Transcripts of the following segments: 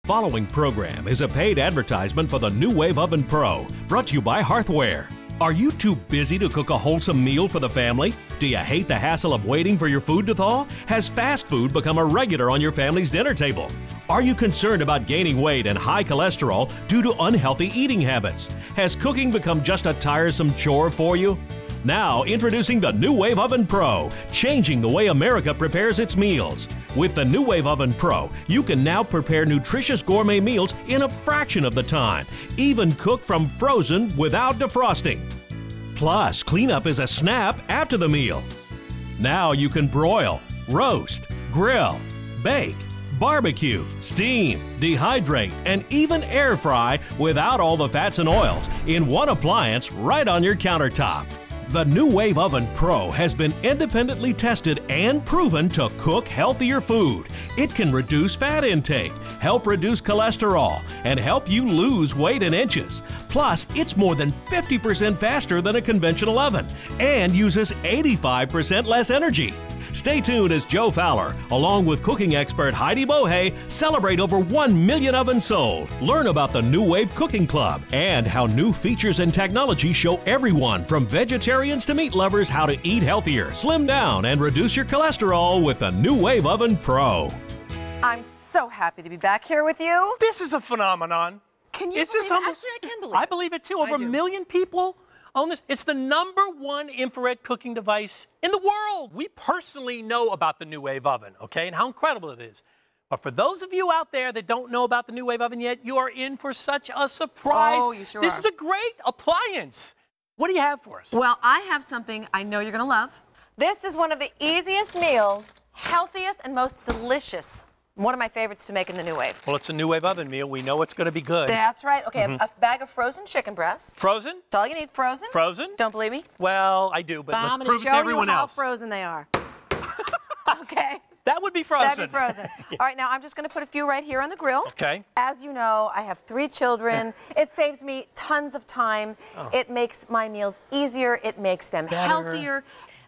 Following program is a paid advertisement for the nuwave Oven Pro, brought to you by Hearthware. Are you too busy to cook a wholesome meal for the family? Do you hate the hassle of waiting for your food to thaw? Has fast food become a regular on your family's dinner table? Are you concerned about gaining weight and high cholesterol due to unhealthy eating habits? Has cooking become just a tiresome chore for you? Now, introducing the nuwave Oven Pro, changing the way America prepares its meals. With the nuwave Oven Pro, you can now prepare nutritious gourmet meals in a fraction of the time, even cook from frozen without defrosting. Plus, cleanup is a snap after the meal. Now you can broil, roast, grill, bake, barbecue, steam, dehydrate, and even air fry without all the fats and oils in one appliance right on your countertop. The nuwave Oven Pro has been independently tested and proven to cook healthier food. It can reduce fat intake, help reduce cholesterol, and help you lose weight in inches. Plus, it's more than 50% faster than a conventional oven and uses 85% less energy. Stay tuned as Joe Fowler, along with cooking expert Heidi Bohe, celebrate over 1 million ovens sold. Learn about the nuwave Cooking Club and how new features and technology show everyone from vegetarians to meat lovers how to eat healthier, slim down, and reduce your cholesterol with the nuwave Oven Pro. I'm so happy to be back here with you. This is a phenomenon. Can you believe it? Actually, I can believe it. I believe it too. Over a million people own this. It's the #1 infrared cooking device in the world. We personally know about the nuwave oven, okay, and how incredible it is. But for those of you out there that don't know about the nuwave oven yet, you are in for such a surprise. Oh, you sure This are. is a great appliance. What do you have for us? Well, I have something I know you're going to love. This is one of the easiest meals, healthiest, and most delicious. One of my favorites to make in the nuwave. Well, it's a nuwave oven meal. We know it's going to be good. That's right. Okay, a bag of frozen chicken breasts. Frozen? That's all you need. Frozen. Frozen? Don't believe me? Well, I do, but let's prove it to I'm everyone going to show you how else. frozen they are. Okay. That would be frozen. That'd be frozen. Yeah. All right, now I'm just going to put a few right here on the grill. Okay. As you know, I have 3 children. It saves me tons of time. Oh. It makes my meals easier. It makes them Better. healthier.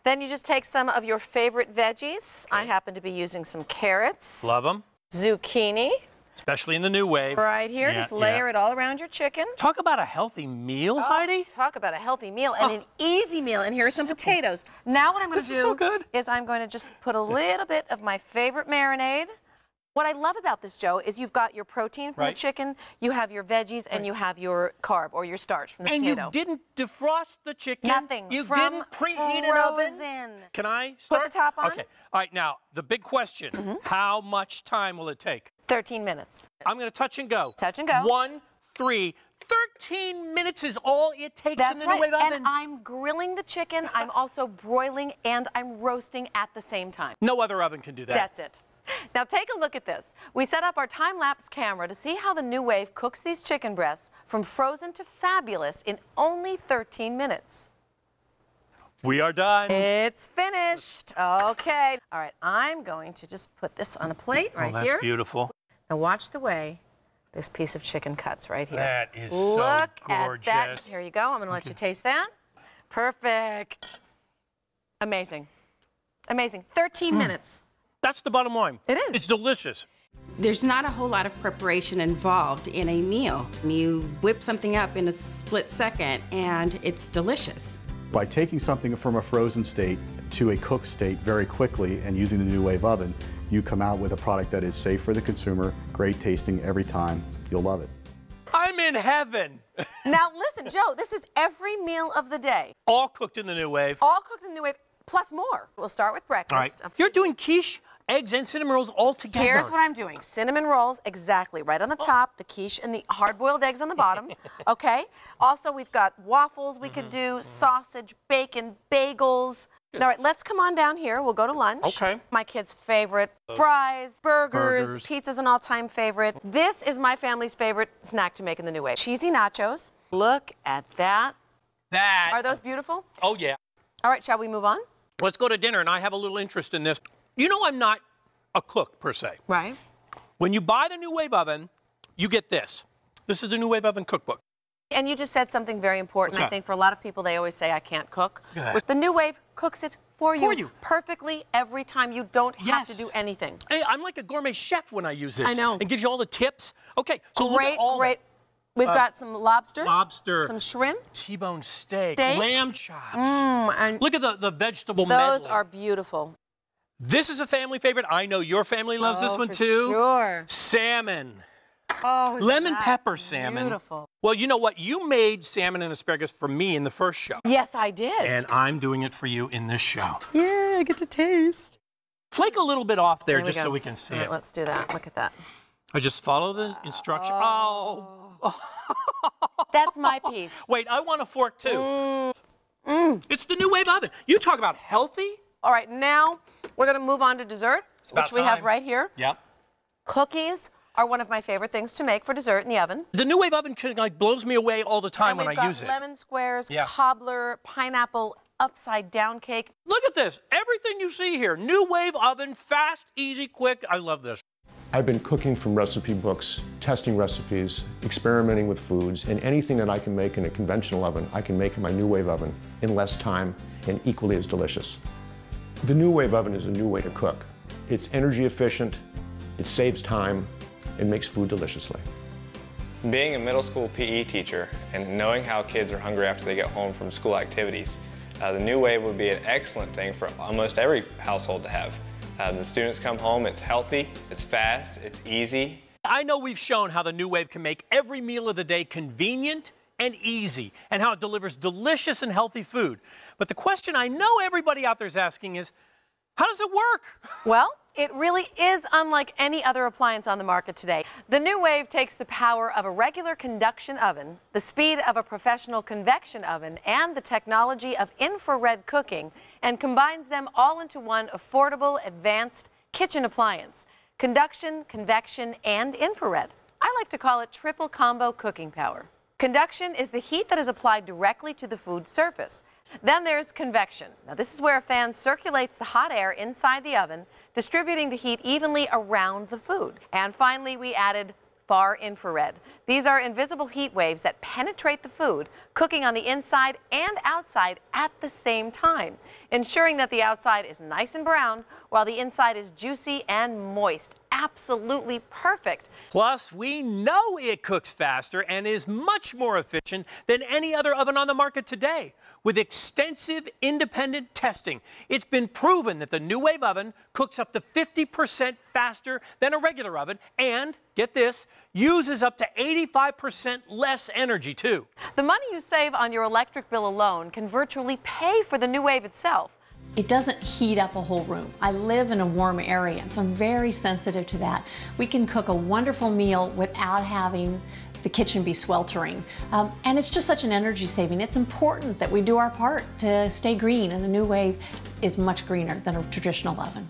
Then you just take some of your favorite veggies. I happen to be using some carrots. Love them. Zucchini. Especially in the nuwave. Right here. Yeah, just layer it all around your chicken. Talk about a healthy meal, Heidi. Talk about a healthy meal and an easy meal. And here are some potatoes. Now what I'm going to do is so good. is I'm going to just put a little bit of my favorite marinade. What I love about this, Joe, is you've got your protein from the chicken, you have your veggies, and you have your carb or your starch from the potato. And you didn't defrost the chicken. Nothing. You From didn't preheat an oven. frozen. Can I start? Put the top on. Okay. All right, now, the big question. How much time will it take? 13 minutes. I'm going to touch and go. Touch and go. 1, 3, 13 minutes is all it takes in That's the right. nuwave oven. And I'm grilling the chicken, I'm also broiling, and I'm roasting at the same time. No other oven can do that. That's it. Now take a look at this. We set up our time-lapse camera to see how the nuwave cooks these chicken breasts from frozen to fabulous in only 13 minutes. We are done. It's finished. Okay. All right, I'm going to just put this on a plate right that's here. beautiful. Now watch the way this piece of chicken cuts right here. That is Look so at gorgeous. that. Here you go. I'm going to let you taste that. Perfect. Amazing. Amazing. 13 minutes. That's the bottom line. It is. It's delicious. There's not a whole lot of preparation involved in a meal. You whip something up in a split second and it's delicious. By taking something from a frozen state to a cooked state very quickly and using the nuwave oven, you come out with a product that is safe for the consumer, great tasting every time. You'll love it. I'm in heaven. Now listen, Joe, this is every meal of the day. All cooked in the nuwave. All cooked in the nuwave, plus more. We'll start with breakfast. All right. You're doing quiche, eggs, and cinnamon rolls all together. Here's what I'm doing. Cinnamon rolls, exactly. Right on the top, the quiche and the hard-boiled eggs on the bottom. Okay? Also, we've got waffles we could do, sausage, bacon, bagels. All right, let's come on down here. We'll go to lunch. Okay. My kids' favorite. Fries, burgers. Pizza's an all-time favorite. This is my family's favorite snack to make in the nuwave. Cheesy nachos. Look at that. Are those beautiful? Oh, yeah. All right, shall we move on? Let's go to dinner, and I have a little interest in this. You know I'm not a cook, per se. Right. When you buy the nuwave oven, you get this. This is the nuwave oven cookbook. And you just said something very important. What's I that? think for a lot of people, they always say, I can't cook. Look at that. The nuwave cooks it for you perfectly every time. You don't have to do anything. Hey, I'm like a gourmet chef when I use this. I know. It gives you all the tips. Okay, so look at all great. We've got some lobster, some shrimp, T-bone steak, lamb chops. And look at the vegetable Those medley. are beautiful. This is a family favorite. I know your family loves this one too. Sure. Salmon. Oh, lemon pepper salmon. Beautiful. Well, you know what? You made salmon and asparagus for me in the first show. Yes, I did. And I'm doing it for you in this show. Yeah, I get to taste. Flake a little bit off there just so we can see All right, it. let's do that. Look at that. I just follow the instruction. Oh. That's my piece. Wait, I want a fork too. It's the New Wave oven. You talk about healthy. All right, now we're going to move on to dessert, which we have right here. Yep. Cookies are one of my favorite things to make for dessert in the oven. The New Wave oven blows me away all the time when I use it. We've got lemon squares, cobbler, pineapple, upside down cake. Look at this. Everything you see here. New Wave oven, fast, easy, quick. I love this. I've been cooking from recipe books, testing recipes, experimenting with foods, and anything that I can make in a conventional oven, I can make in my New Wave oven in less time and equally as delicious. The New Wave oven is a new way to cook. It's energy efficient, it saves time, and makes food deliciously. Being a middle school PE teacher and knowing how kids are hungry after they get home from school activities, the New Wave would be an excellent thing for almost every household to have. The students come home, it's healthy, it's fast, it's easy. I know we've shown how the New Wave can make every meal of the day convenient and easy, and how it delivers delicious and healthy food. But the question I know everybody out there is asking is, how does it work? Well, it really is unlike any other appliance on the market today. The New Wave takes the power of a regular conduction oven, the speed of a professional convection oven, and the technology of infrared cooking, and combines them all into one affordable, advanced kitchen appliance. Conduction, convection, and infrared. I like to call it triple combo cooking power. Conduction is the heat that is applied directly to the food surface. Then there's convection. Now this is where a fan circulates the hot air inside the oven, distributing the heat evenly around the food. And finally, we added far infrared. These are invisible heat waves that penetrate the food, cooking on the inside and outside at the same time, ensuring that the outside is nice and brown while the inside is juicy and moist. Absolutely perfect. Plus, we know it cooks faster and is much more efficient than any other oven on the market today. With extensive independent testing, it's been proven that the New Wave oven cooks up to 50% faster than a regular oven and, get this, uses up to 85% less energy too. The money you save on your electric bill alone can virtually pay for the New Wave itself. It doesn't heat up a whole room. I live in a warm area, so I'm very sensitive to that. We can cook a wonderful meal without having the kitchen be sweltering. And it's just such an energy saving. It's important that we do our part to stay green, and the New Wave is much greener than a traditional oven.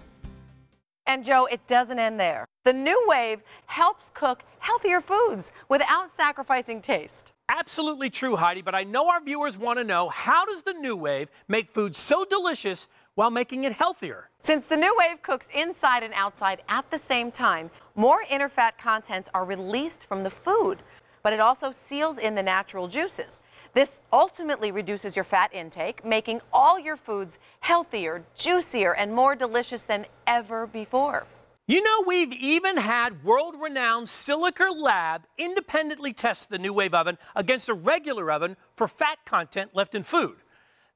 And Joe, it doesn't end there. The New Wave helps cook healthier foods without sacrificing taste. Absolutely true, Heidi, but I know our viewers want to know, how does the New Wave make food so delicious while making it healthier? Since the New Wave cooks inside and outside at the same time, more inner fat contents are released from the food, but it also seals in the natural juices. This ultimately reduces your fat intake, making all your foods healthier, juicier, and more delicious than ever before. You know, we've even had world-renowned Silica Lab independently test the New Wave oven against a regular oven for fat content left in food.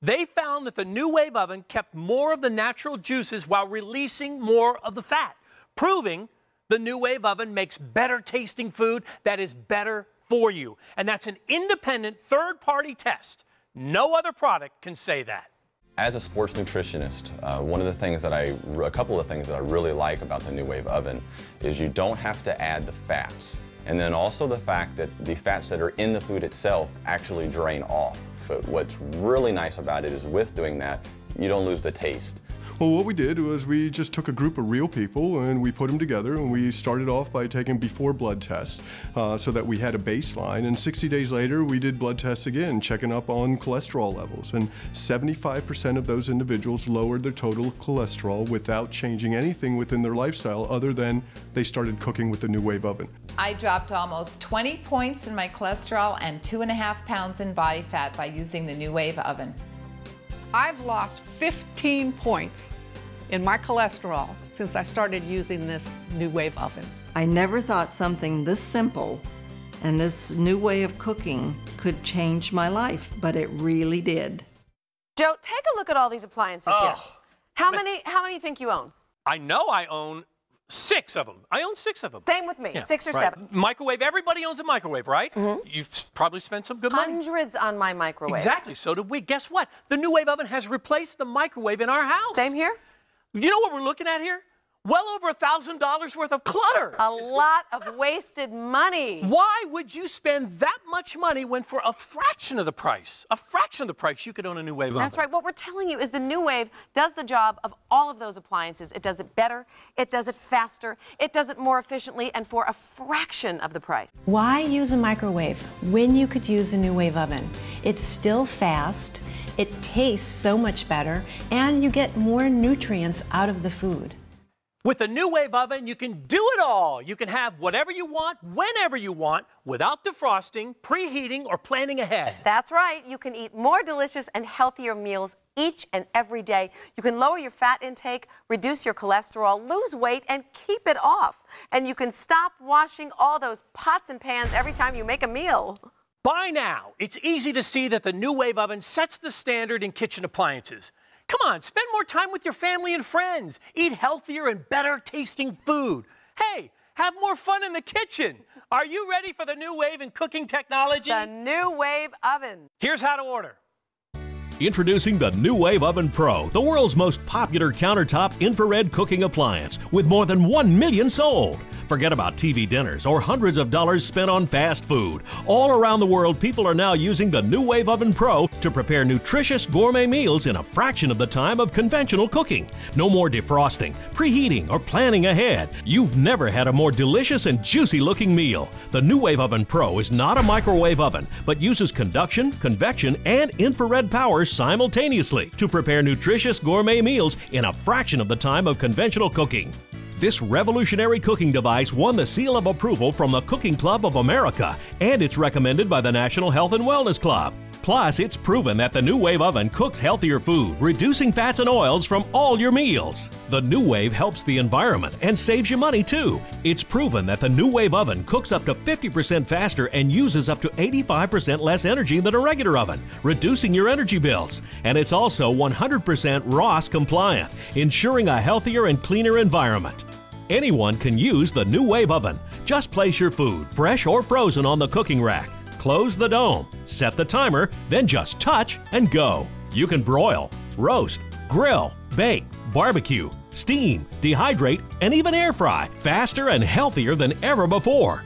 They found that the New Wave oven kept more of the natural juices while releasing more of the fat, proving the New Wave oven makes better tasting food that is better for you. And that's an independent third-party test. No other product can say that. As a sports nutritionist, a couple of things that I really like about the New Wave oven is you don't have to add the fats. And then also the fact that the fats that are in the food itself actually drain off. But what's really nice about it is with doing that, you don't lose the taste. Well, what we did was we just took a group of real people and we put them together, and we started off by taking before blood tests so that we had a baseline, and 60 days later we did blood tests again, checking up on cholesterol levels, and 75% of those individuals lowered their total cholesterol without changing anything within their lifestyle other than they started cooking with the New Wave oven. I dropped almost 20 points in my cholesterol and 2.5 pounds in body fat by using the New Wave oven. I've lost 15 points in my cholesterol since I started using this nuwave oven. I never thought something this simple and this new way of cooking could change my life, but it really did. Joe, take a look at all these appliances here. How many think you own? I know I own 6 of them. I own 6 of them. Same with me, Yeah, 6 or right. 7. Microwave, everybody owns a microwave, right? You've probably spent some good money. Hundreds on my microwave. Exactly, so did we. Guess what? The nuwave oven has replaced the microwave in our house. Same here. You know what we're looking at here? Well over $1,000 worth of clutter. A lot of wasted money. Why would you spend that much money when for a fraction of the price, you could own a nuwave oven? That's right. What we're telling you is the nuwave does the job of all of those appliances. It does it better, it does it faster, it does it more efficiently, and for a fraction of the price. Why use a microwave when you could use a nuwave oven? It's still fast, it tastes so much better, and you get more nutrients out of the food. With a nuwave oven, you can do it all. You can have whatever you want, whenever you want, without defrosting, preheating, or planning ahead. That's right. You can eat more delicious and healthier meals each and every day. You can lower your fat intake, reduce your cholesterol, lose weight, and keep it off. And you can stop washing all those pots and pans every time you make a meal. By now, it's easy to see that the nuwave oven sets the standard in kitchen appliances. Come on, spend more time with your family and friends. Eat healthier and better tasting food. Hey, have more fun in the kitchen. Are you ready for the new wave in cooking technology? The nuwave oven. Here's how to order. Introducing the nuwave Oven Pro, the world's most popular countertop infrared cooking appliance with more than 1 million sold. Forget about TV dinners or hundreds of dollars spent on fast food. All around the world, people are now using the nuwave Oven Pro to prepare nutritious gourmet meals in a fraction of the time of conventional cooking. No more defrosting, preheating, or planning ahead. You've never had a more delicious and juicy looking meal. The nuwave Oven Pro is not a microwave oven, but uses conduction, convection, and infrared power simultaneously to prepare nutritious gourmet meals in a fraction of the time of conventional cooking. This revolutionary cooking device won the seal of approval from the Cooking Club of America, and it's recommended by the National Health and Wellness Club. Plus, it's proven that the nuwave oven cooks healthier food, reducing fats and oils from all your meals. The nuwave helps the environment and saves you money too. It's proven that the nuwave oven cooks up to 50% faster and uses up to 85% less energy than a regular oven, reducing your energy bills. And it's also 100% ROS compliant, ensuring a healthier and cleaner environment. Anyone can use the nuwave oven. Just place your food, fresh or frozen, on the cooking rack. Close the dome, set the timer, then just touch and go. You can broil, roast, grill, bake, barbecue, steam, dehydrate, and even air fry faster and healthier than ever before.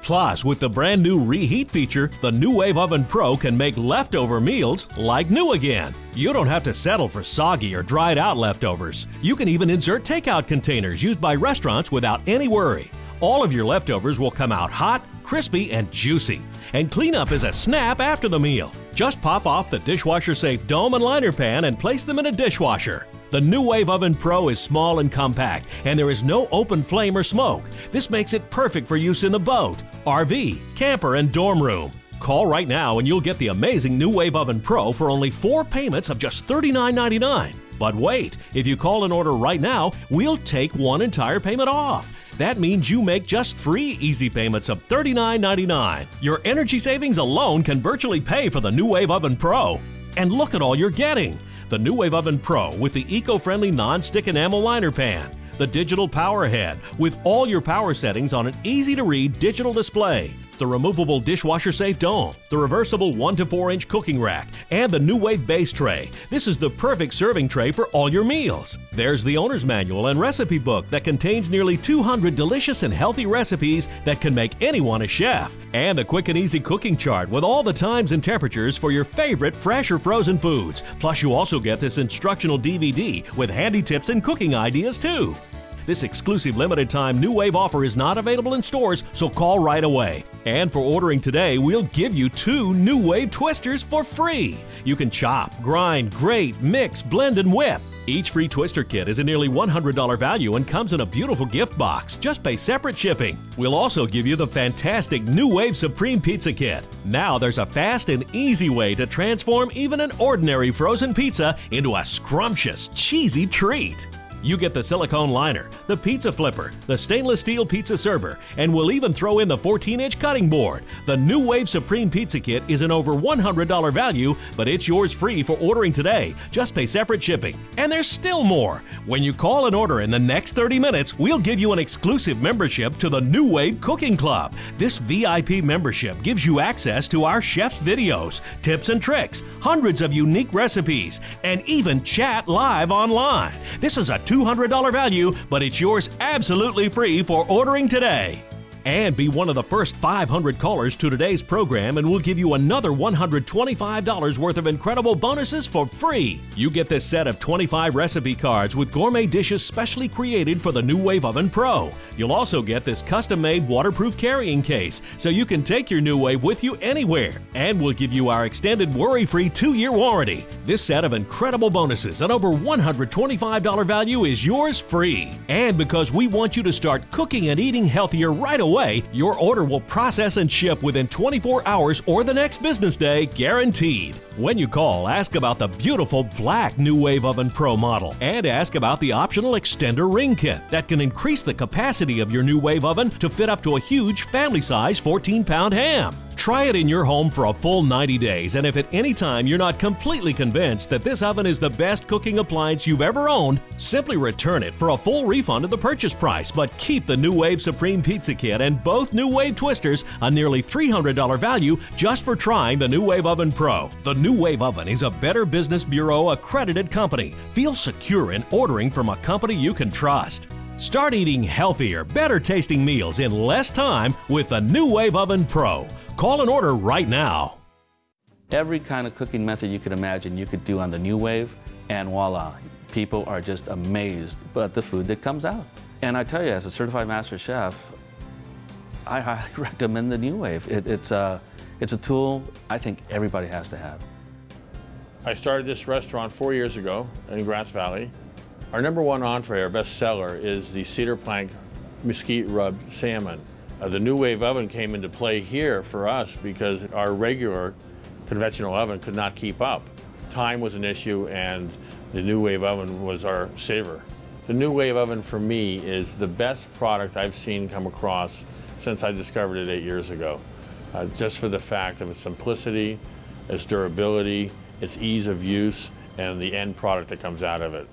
Plus, with the brand new reheat feature, the nuwave Oven Pro can make leftover meals like new again. You don't have to settle for soggy or dried out leftovers. You can even insert takeout containers used by restaurants without any worry. All of your leftovers will come out hot, crispy, and juicy. And cleanup is a snap after the meal. Just pop off the dishwasher-safe dome and liner pan and place them in a dishwasher. The nuwave Oven Pro is small and compact, and there is no open flame or smoke. This makes it perfect for use in the boat, RV, camper, and dorm room. Call right now and you'll get the amazing nuwave Oven Pro for only 4 payments of just $39.99. But wait, if you call and order right now, we'll take 1 entire payment off. That means you make just 3 easy payments of $39.99. Your energy savings alone can virtually pay for the nuwave Oven Pro. And look at all you're getting. The nuwave Oven Pro with the eco-friendly non-stick enamel liner pan. The digital power head with all your power settings on an easy-to-read digital display. The removable dishwasher-safe dome, the reversible 1 to 4 inch cooking rack, and the nuwave base tray. This is the perfect serving tray for all your meals. There's the owner's manual and recipe book that contains nearly 200 delicious and healthy recipes that can make anyone a chef. And the quick and easy cooking chart with all the times and temperatures for your favorite fresh or frozen foods. Plus, you also get this instructional DVD with handy tips and cooking ideas too. This exclusive limited-time New Wave offer is not available in stores, so call right away. And for ordering today, we'll give you 2 New Wave twisters for free. You can chop, grind, grate, mix, blend, and whip. Each free twister kit is a nearly $100 value and comes in a beautiful gift box. Just pay separate shipping. We'll also give you the fantastic New Wave Supreme Pizza Kit. Now there's a fast and easy way to transform even an ordinary frozen pizza into a scrumptious, cheesy treat. You get the silicone liner, the pizza flipper, the stainless steel pizza server, and we'll even throw in the 14-inch cutting board. The New Wave Supreme Pizza Kit is an over $100 value, but it's yours free for ordering today. Just pay separate shipping. And there's still more. When you call and order in the next 30 minutes, we'll give you an exclusive membership to the New Wave Cooking Club. This VIP membership gives you access to our chef's videos, tips and tricks, hundreds of unique recipes, and even chat live online. This is a $200 value, but it's yours absolutely free for ordering today. And be one of the first 500 callers to today's program, and we'll give you another $125 worth of incredible bonuses for free. You get this set of 25 recipe cards with gourmet dishes specially created for the New Wave Oven Pro. You'll also get this custom-made waterproof carrying case, so you can take your New Wave with you anywhere. And we'll give you our extended worry-free 2-year warranty. This set of incredible bonuses and over $125 value is yours free. And because we want you to start cooking and eating healthier right away, your order will process and ship within 24 hours or the next business day, guaranteed. When you call, ask about the beautiful black New Wave Oven Pro model and ask about the optional extender ring kit that can increase the capacity of your New Wave oven to fit up to a huge family-size 14-pound ham. Try it in your home for a full 90 days, and if at any time you're not completely convinced that this oven is the best cooking appliance you've ever owned, simply return it for a full refund of the purchase price, but keep the New Wave Supreme Pizza Kit and both New Wave Twisters, a nearly $300 value just for trying the New Wave Oven Pro. The New Wave Oven is a Better Business Bureau accredited company. Feel secure in ordering from a company you can trust. Start eating healthier, better tasting meals in less time with the New Wave Oven Pro. Call and order right now. Every kind of cooking method you could imagine you could do on the New Wave, and voila, people are just amazed at the food that comes out. And I tell you, as a certified master chef, I highly recommend the New Wave. It's a tool I think everybody has to have. I started this restaurant 4 years ago in Grass Valley. Our #1 entree, our best seller, is the cedar plank mesquite rubbed salmon. The New Wave oven came into play here for us because our regular conventional oven could not keep up. Time was an issue, and the New Wave oven was our saver. The New Wave oven for me is the best product I've seen come across since I discovered it 8 years ago. Just for the fact of its simplicity, its durability, its ease of use, and the end product that comes out of it.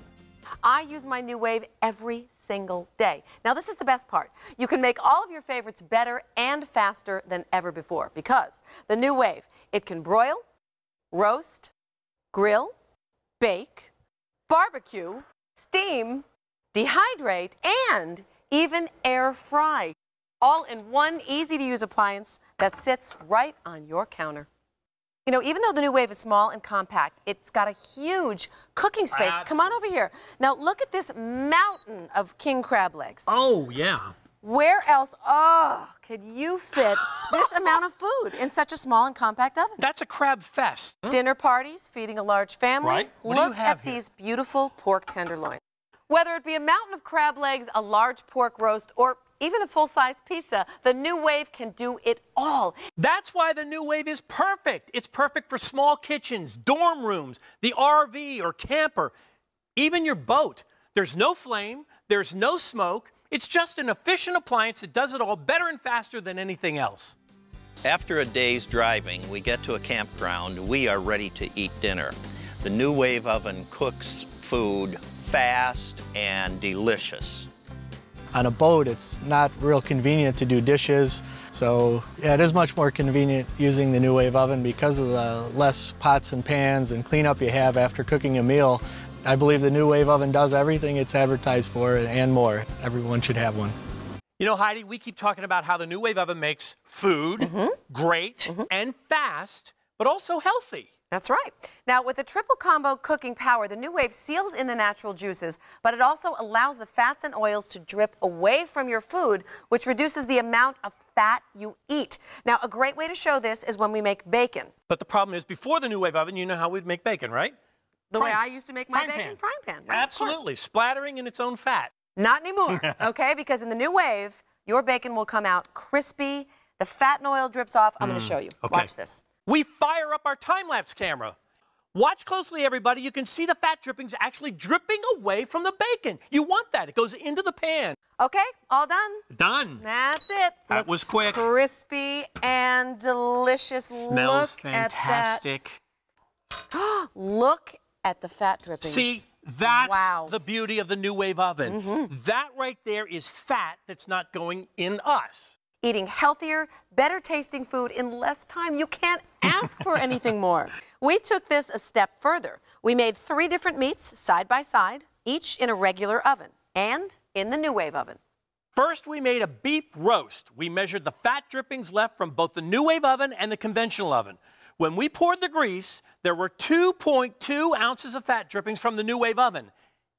I use my New Wave every single day. Now this is the best part. You can make all of your favorites better and faster than ever before because the New Wave, it can broil, roast, grill, bake, barbecue, steam, dehydrate, and even air fry. All in one easy-to-use appliance that sits right on your counter. You know, even though the New Wave is small and compact, it's got a huge cooking space. Absolutely. Come on over here. Now, look at this mountain of king crab legs. Oh, yeah. Where else, could you fit this amount of food in such a small and compact oven? That's a crab fest. Dinner parties, feeding a large family. Right. What do you Look have at here? these beautiful pork tenderloins. Whether it be a mountain of crab legs, a large pork roast, or even a full-size pizza, the New Wave can do it all. That's why the New Wave is perfect. It's perfect for small kitchens, dorm rooms, the RV or camper, even your boat. There's no flame, there's no smoke. It's just an efficient appliance that does it all better and faster than anything else. After a day's driving, we get to a campground. We are ready to eat dinner. The New Wave oven cooks food fast and delicious. On a boat, it's not real convenient to do dishes, so yeah, it is much more convenient using the New Wave oven because of the less pots and pans and cleanup you have after cooking a meal. I believe the New Wave oven does everything it's advertised for and more. Everyone should have one. You know, Heidi, we keep talking about how the New Wave oven makes food great and fast, but also healthy. That's right. Now, with the triple combo cooking power, the nuwave seals in the natural juices, but it also allows the fats and oils to drip away from your food, which reduces the amount of fat you eat. Now, a great way to show this is when we make bacon. But the problem is, before the nuwave oven, you know how we'd make bacon, right? The way I used to make my bacon? Frying pan. Right, absolutely. Splattering in its own fat. Not anymore, okay? Because in the nuwave, your bacon will come out crispy. The fat and oil drips off. I'm going to show you. Okay. Watch this. We fire up our time-lapse camera. Watch closely, everybody. You can see the fat drippings actually dripping away from the bacon. You want that. It goes into the pan. Okay, all done? Done. That's it. That was quick. Crispy and delicious. Smells fantastic. Look at the fat drippings. See, that's the beauty of the nuwave oven. That right there is fat that's not going in us. Eating healthier, better tasting food in less time. You can't ask for anything more. We took this a step further. We made 3 different meats side by side, each in a regular oven and in the nuwave oven. First, we made a beef roast. We measured the fat drippings left from both the nuwave oven and the conventional oven. When we poured the grease, there were 2.2 ounces of fat drippings from the nuwave oven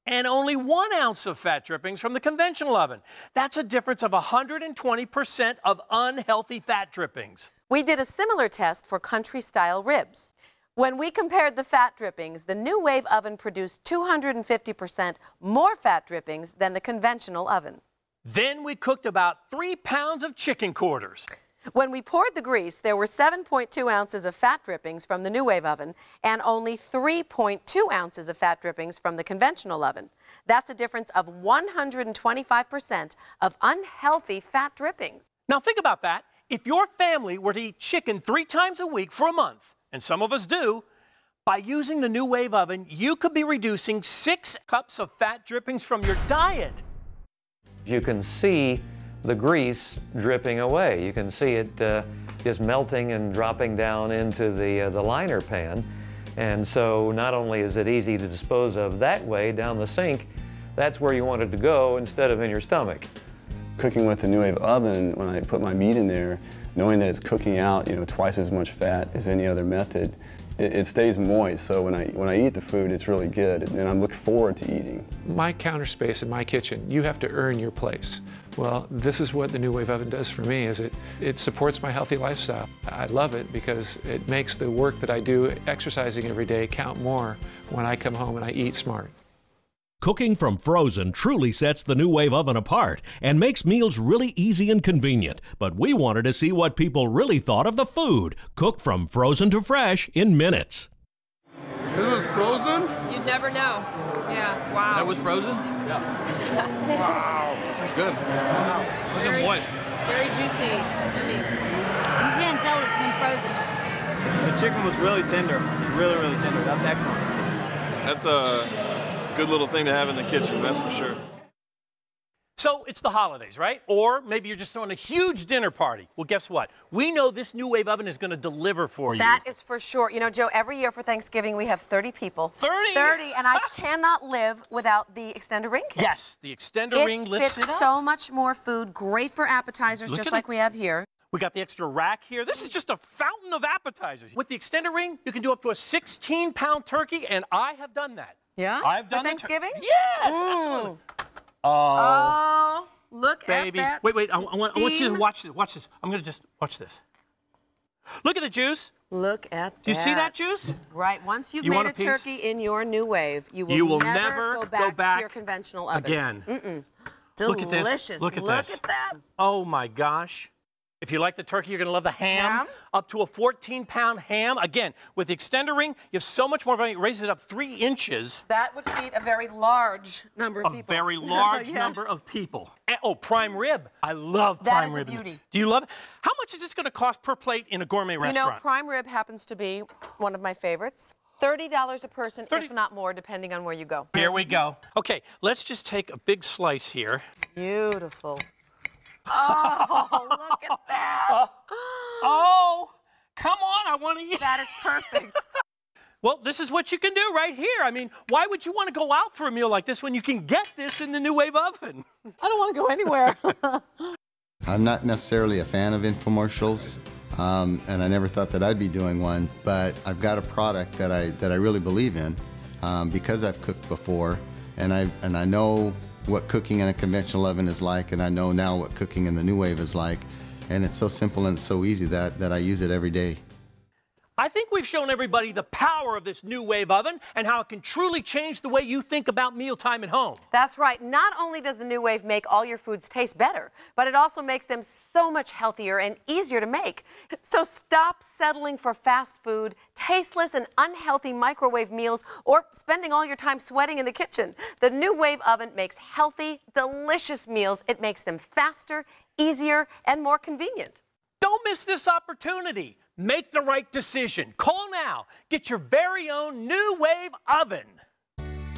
and only 1 ounce of fat drippings from the conventional oven. That's a difference of 120% of unhealthy fat drippings. We did a similar test for country-style ribs. When we compared the fat drippings, the nuwave oven produced 250% more fat drippings than the conventional oven. Then we cooked about 3 pounds of chicken quarters. When we poured the grease, there were 7.2 ounces of fat drippings from the nuwave oven and only 3.2 ounces of fat drippings from the conventional oven. That's a difference of 125% of unhealthy fat drippings. Now think about that. If your family were to eat chicken 3 times a week for a month, and some of us do, by using the nuwave oven, you could be reducing 6 cups of fat drippings from your diet. You can see the grease dripping away. You can see it just melting and dropping down into the liner pan. And so not only is it easy to dispose of that way down the sink, that's where you want it to go instead of in your stomach. Cooking with the nuwave oven, when I put my meat in there, knowing that it's cooking out, twice as much fat as any other method, it stays moist. So when I eat the food, it's really good, and I'm looking forward to eating. My counter space in my kitchen, you have to earn your place. Well, this is what the nuwave oven does for me, is it supports my healthy lifestyle. I love it because it makes the work that I do exercising every day count more when I come home and I eat smart. Cooking from frozen truly sets the nuwave oven apart and makes meals really easy and convenient. But we wanted to see what people really thought of the food, cooked from frozen to fresh in minutes. This is frozen? You'd never know. Yeah, wow. That was frozen? Yeah. Wow. That's good. This is moist. Very juicy. Yummy. You can't tell it's been frozen. The chicken was really tender. Really, really tender. That's excellent. That's a good little thing to have in the kitchen, that's for sure. So it's the holidays, right? Or maybe you're just throwing a huge dinner party. Well, guess what? We know this nuwave oven is going to deliver for you. That is for sure. You know, Joe, every year for Thanksgiving we have 30 people. 30? 30, and I cannot live without the extender ring kit. Yes, the extender ring lifts it up. It fits so much more food, great for appetizers, just like we have here. We got the extra rack here. This is just a fountain of appetizers. With the extender ring, you can do up to a 16-pound turkey, and I have done that. Yeah? I've done for Thanksgiving? Yes, absolutely. Oh, look baby. at that. Wait, I want you to watch this. Watch this. I'm going to just watch this. Look at the juice. Look at that. Do you see that juice? Right. Once you've made a turkey in your nuwave, you will never go back to your conventional oven. Again. Delicious. Look at this. Look at this. Look at that. Oh, my gosh. If you like the turkey, you're going to love the ham. Up to a 14-pound ham. Again, with the extender ring, you have so much more value. Raise it up 3 inches. That would feed a very large number of people. A very large number of people. And, oh, prime rib. I love prime rib. That is a beauty. Do you love it? How much is this going to cost per plate in a gourmet restaurant? You know, prime rib happens to be one of my favorites. $30 a person, if not more, depending on where you go. Here we go. Okay, let's just take a big slice here. Beautiful. Oh, look at that. Oh, come on, I want to eat. That is perfect. Well, this is what you can do right here. I mean, why would you want to go out for a meal like this when you can get this in the nuwave oven? I don't want to go anywhere. I'm not necessarily a fan of infomercials. and I never thought that I'd be doing one, but I've got a product that I really believe in because I've cooked before, and I know what cooking in a conventional oven is like, and I know now what cooking in the NuWave is like, and it's so simple and it's so easy that I use it every day. I think we've shown everybody the power of this NuWave oven and how it can truly change the way you think about mealtime at home. That's right. Not only does the NuWave make all your foods taste better, but it also makes them so much healthier and easier to make. So stop settling for fast food, tasteless and unhealthy microwave meals, or spending all your time sweating in the kitchen. The NuWave oven makes healthy, delicious meals. It makes them faster, easier, and more convenient. Don't miss this opportunity. Make the right decision. Call now. Get your very own NuWave oven.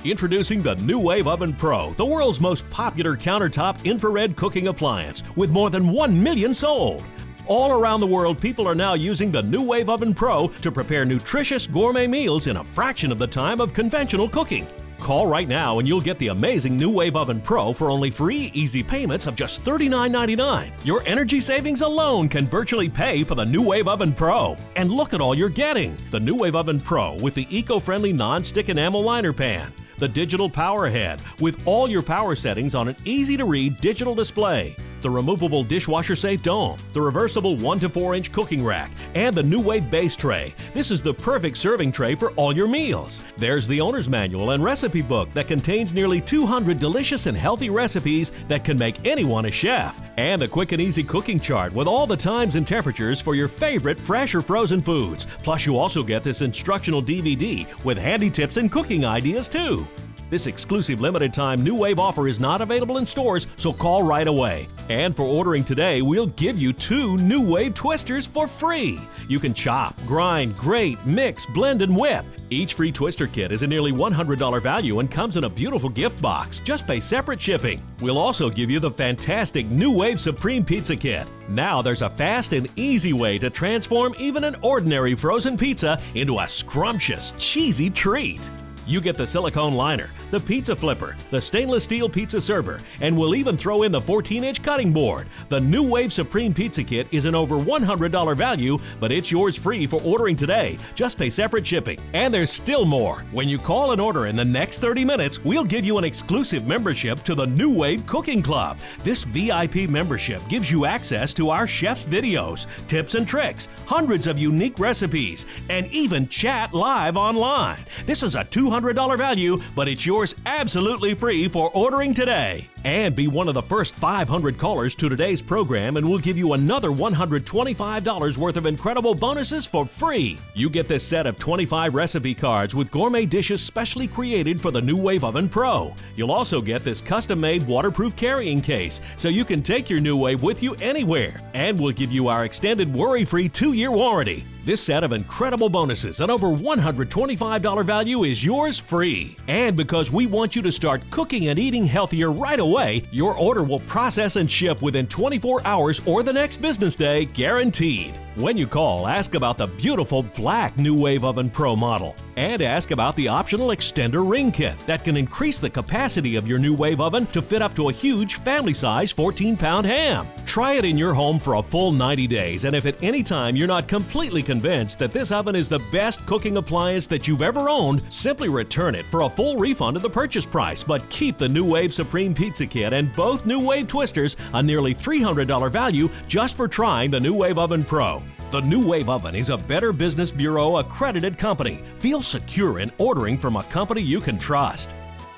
Introducing the NuWave Oven Pro, the world's most popular countertop infrared cooking appliance with more than 1 million sold. All around the world, people are now using the NuWave Oven Pro to prepare nutritious gourmet meals in a fraction of the time of conventional cooking. Call right now and you'll get the amazing NuWave Oven Pro for only 3 easy payments of just $39.99. Your energy savings alone can virtually pay for the NuWave Oven Pro. And look at all you're getting. The NuWave Oven Pro with the eco-friendly non-stick enamel liner pan. The digital power head with all your power settings on an easy-to-read digital display. The removable dishwasher-safe dome, the reversible 1 to 4 inch cooking rack, and the NuWave base tray. This is the perfect serving tray for all your meals. There's the owner's manual and recipe book that contains nearly 200 delicious and healthy recipes that can make anyone a chef. And a quick and easy cooking chart with all the times and temperatures for your favorite fresh or frozen foods. Plus, you also get this instructional DVD with handy tips and cooking ideas too. This exclusive limited-time NuWave offer is not available in stores, so call right away. And for ordering today, we'll give you 2 NuWave twisters for free. You can chop, grind, grate, mix, blend, and whip. Each free twister kit is a nearly $100 value and comes in a beautiful gift box. Just pay separate shipping. We'll also give you the fantastic NuWave Supreme Pizza Kit. Now there's a fast and easy way to transform even an ordinary frozen pizza into a scrumptious, cheesy treat. You get the silicone liner, the pizza flipper, the stainless steel pizza server, and we'll even throw in the 14-inch cutting board. The NuWave Supreme Pizza Kit is an over $100 value, but it's yours free for ordering today. Just pay separate shipping. And there's still more. When you call and order in the next 30 minutes, we'll give you an exclusive membership to the NuWave Cooking Club. This VIP membership gives you access to our chef's videos, tips and tricks, hundreds of unique recipes, and even chat live online. This is a $200 value, but it's yours absolutely free for ordering today. And be one of the first 500 callers to today's program and we'll give you another $125 worth of incredible bonuses for free. You get this set of 25 recipe cards with gourmet dishes specially created for the NuWave Oven Pro. You'll also get this custom-made waterproof carrying case so you can take your NuWave with you anywhere. And we'll give you our extended worry-free 2-year warranty. This set of incredible bonuses and over $125 value is yours free. And because we want you to start cooking and eating healthier right away, your order will process and ship within 24 hours or the next business day, guaranteed. When you call, ask about the beautiful black NuWave Oven Pro model. And ask about the optional extender ring kit that can increase the capacity of your NuWave oven to fit up to a huge family-size 14-pound ham. Try it in your home for a full 90 days, and if at any time you're not completely convinced that this oven is the best cooking appliance that you've ever owned, simply return it for a full refund of the purchase price, but keep the NuWave Supreme Pizza Kit and both NuWave twisters, a nearly $300 value just for trying the NuWave Oven Pro. The NuWave Oven is a Better Business Bureau accredited company. Feel secure in ordering from a company you can trust.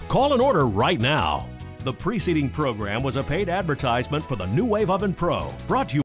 Call and order right now. The preceding program was a paid advertisement for the NuWave Oven Pro, brought to you